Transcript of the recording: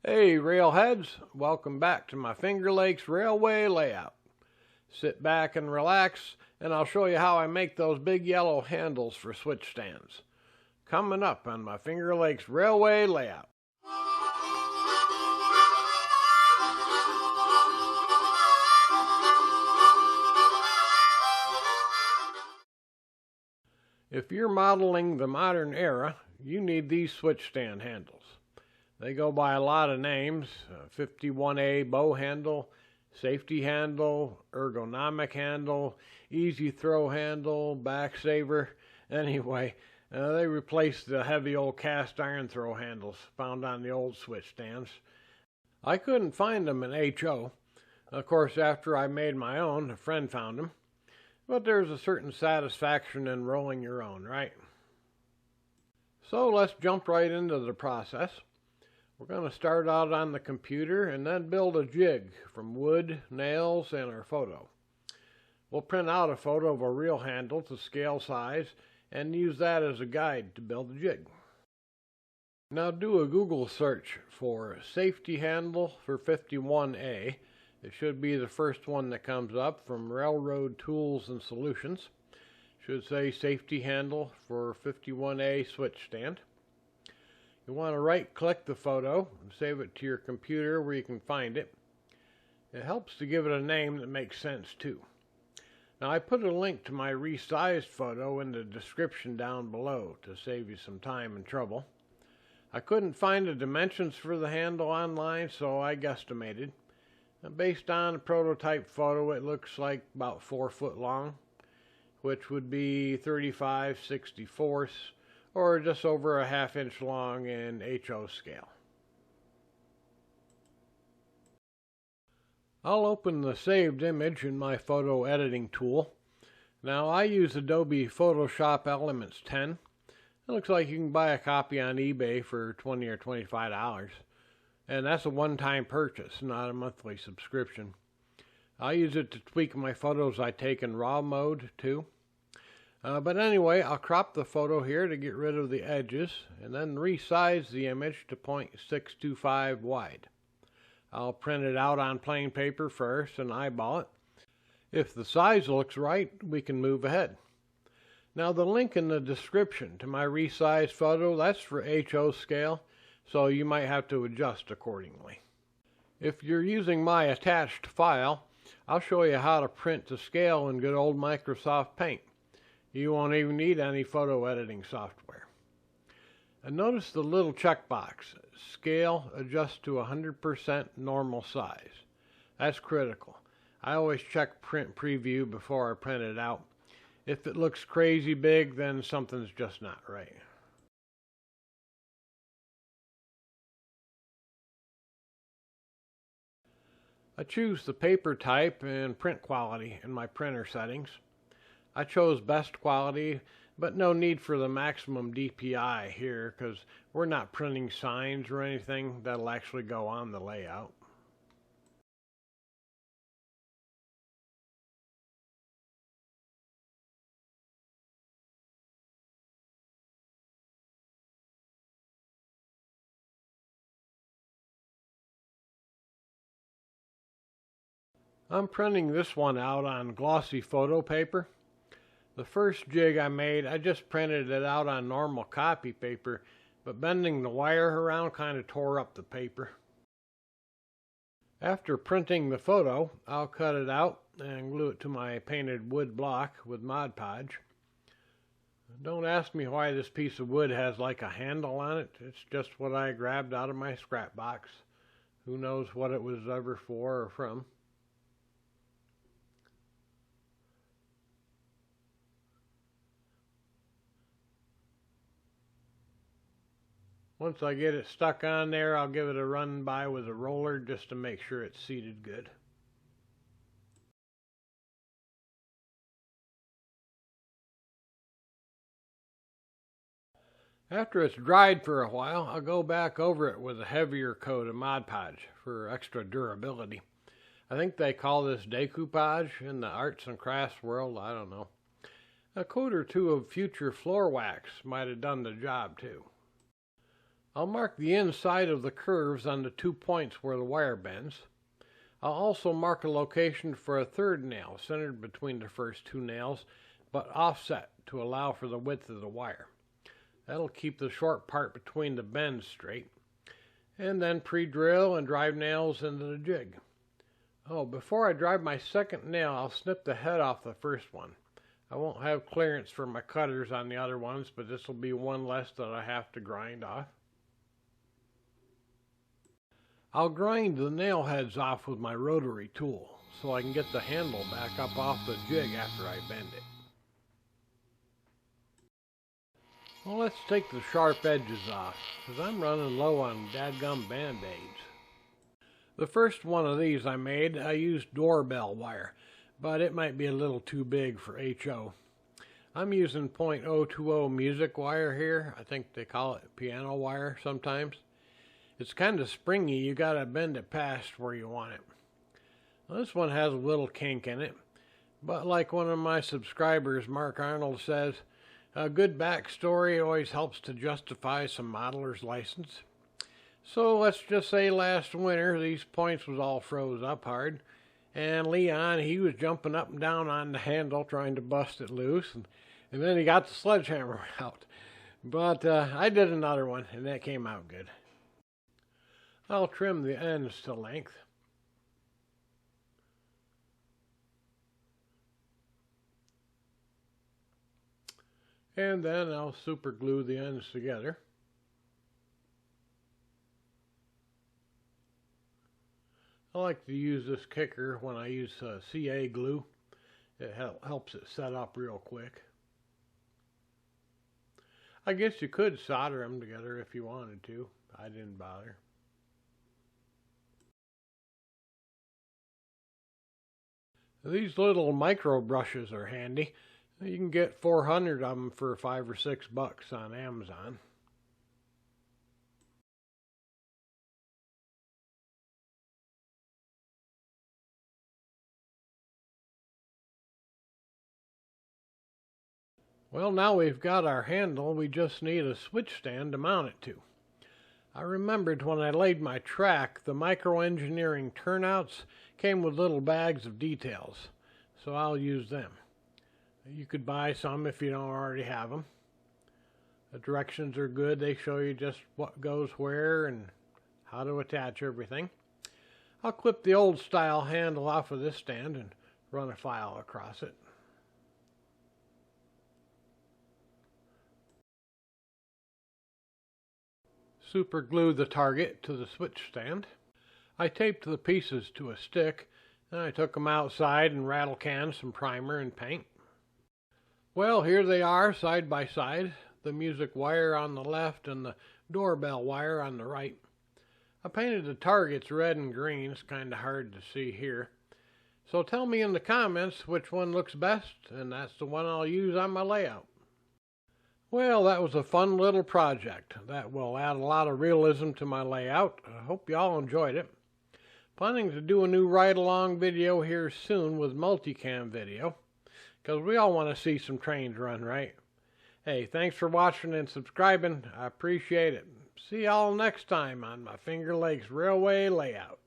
Hey railheads, welcome back to my Finger Lakes Railway layout. Sit back and relax and I'll show you how I make those big yellow handles for switch stands. Coming up on my Finger Lakes Railway layout. If you're modeling the modern era, you need these switch stand handles. They go by a lot of names: 51A bow handle, safety handle, ergonomic handle, easy throw handle, back saver. Anyway, they replaced the heavy old cast iron throw handles found on the old switch stands. I couldn't find them in HO. Of course, after I made my own, a friend found them. But there's a certain satisfaction in rolling your own, right? So let's jump right into the process. We're going to start out on the computer and then build a jig from wood, nails, and our photo. We'll print out a photo of a real handle to scale size and use that as a guide to build the jig. Now do a Google search for safety handle for 51A. It should be the first one that comes up from Railroad Tools and Solutions. Should say safety handle for 51A switch stand. You want to right-click the photo and save it to your computer where you can find it. It helps to give it a name that makes sense too. Now I put a link to my resized photo in the description down below to save you some time and trouble. I couldn't find the dimensions for the handle online, so I guesstimated. Based on a prototype photo, it looks like about 4 foot long, which would be 35/64 or just over a ½ inch long in HO scale. I'll open the saved image in my photo editing tool. Now I use Adobe Photoshop Elements 10. It looks like you can buy a copy on eBay for $20 or $25. And that's a one-time purchase, not a monthly subscription. I use it to tweak my photos I take in RAW mode too. But anyway, I'll crop the photo here to get rid of the edges and then resize the image to 0.625 wide. I'll print it out on plain paper first and eyeball it. If the size looks right, we can move ahead. Now the link in the description to my resized photo, that's for HO scale, so you might have to adjust accordingly. If you're using my attached file, I'll show you how to print to scale in good old Microsoft Paint. You won't even need any photo editing software. And notice the little checkbox, scale adjust to 100% normal size. That's critical. I always check print preview before I print it out. If it looks crazy big, then something's just not right. I choose the paper type and print quality in my printer settings. I chose best quality, but no need for the maximum DPI here because we're not printing signs or anything that'll actually go on the layout. I'm printing this one out on glossy photo paper. The first jig I made, I just printed it out on normal copy paper, but bending the wire around kind of tore up the paper. After printing the photo, I'll cut it out and glue it to my painted wood block with Mod Podge. Don't ask me why this piece of wood has like a handle on it. It's just what I grabbed out of my scrap box. Who knows what it was ever for or from. Once I get it stuck on there, I'll give it a run by with a roller just to make sure it's seated good. After it's dried for a while, I'll go back over it with a heavier coat of Mod Podge for extra durability. I think they call this decoupage in the arts and crafts world, I don't know. A coat or two of future floor wax might have done the job too. I'll mark the inside of the curves on the 2 points where the wire bends. I'll also mark a location for a third nail centered between the first 2 nails, but offset to allow for the width of the wire. That'll keep the short part between the bends straight. And then pre-drill and drive nails into the jig. Oh, before I drive my second nail, I'll snip the head off the first one. I won't have clearance for my cutters on the other ones, but this will be one less that I have to grind off. I'll grind the nail heads off with my rotary tool so I can get the handle back up off the jig after I bend it. Well, let's take the sharp edges off, because I'm running low on dadgum band-aids. The first one of these I made, I used doorbell wire, but it might be a little too big for HO. I'm using .020 music wire here. I think they call it piano wire sometimes. It's kind of springy. You gotta bend it past where you want it. Well, this one has a little kink in it, but like one of my subscribers, Mark Arnold, says, a good backstory always helps to justify some modeler's license. So let's just say last winter these points was all froze up hard, and Leon, he was jumping up and down on the handle trying to bust it loose, and then he got the sledgehammer out. But I did another one, and that came out good. I'll trim the ends to length. And then I'll super glue the ends together. I like to use this kicker when I use CA glue. It helps it set up real quick. I guess you could solder them together if you wanted to. I didn't bother. These little micro brushes are handy. You can get 400 of them for $5 or $6 on Amazon. Well, now we've got our handle, we just need a switch stand to mount it to. I remembered when I laid my track, the micro-engineering turnouts came with little bags of details, so I'll use them. You could buy some if you don't already have them. The directions are good. They show you just what goes where and how to attach everything. I'll clip the old style handle off of this stand and run a file across it. Super glue the target to the switch stand. I taped the pieces to a stick, and I took them outside and rattle canned some primer and paint. Well, here they are side by side, the music wire on the left and the doorbell wire on the right. I painted the targets red and green. It's kind of hard to see here. So tell me in the comments which one looks best, and that's the one I'll use on my layout. Well, that was a fun little project that will add a lot of realism to my layout. I hope y'all enjoyed it. Planning to do a new ride-along video here soon with multicam video, because we all want to see some trains run, right? Hey, thanks for watching and subscribing. I appreciate it. See y'all next time on my Finger Lakes Railway Layout.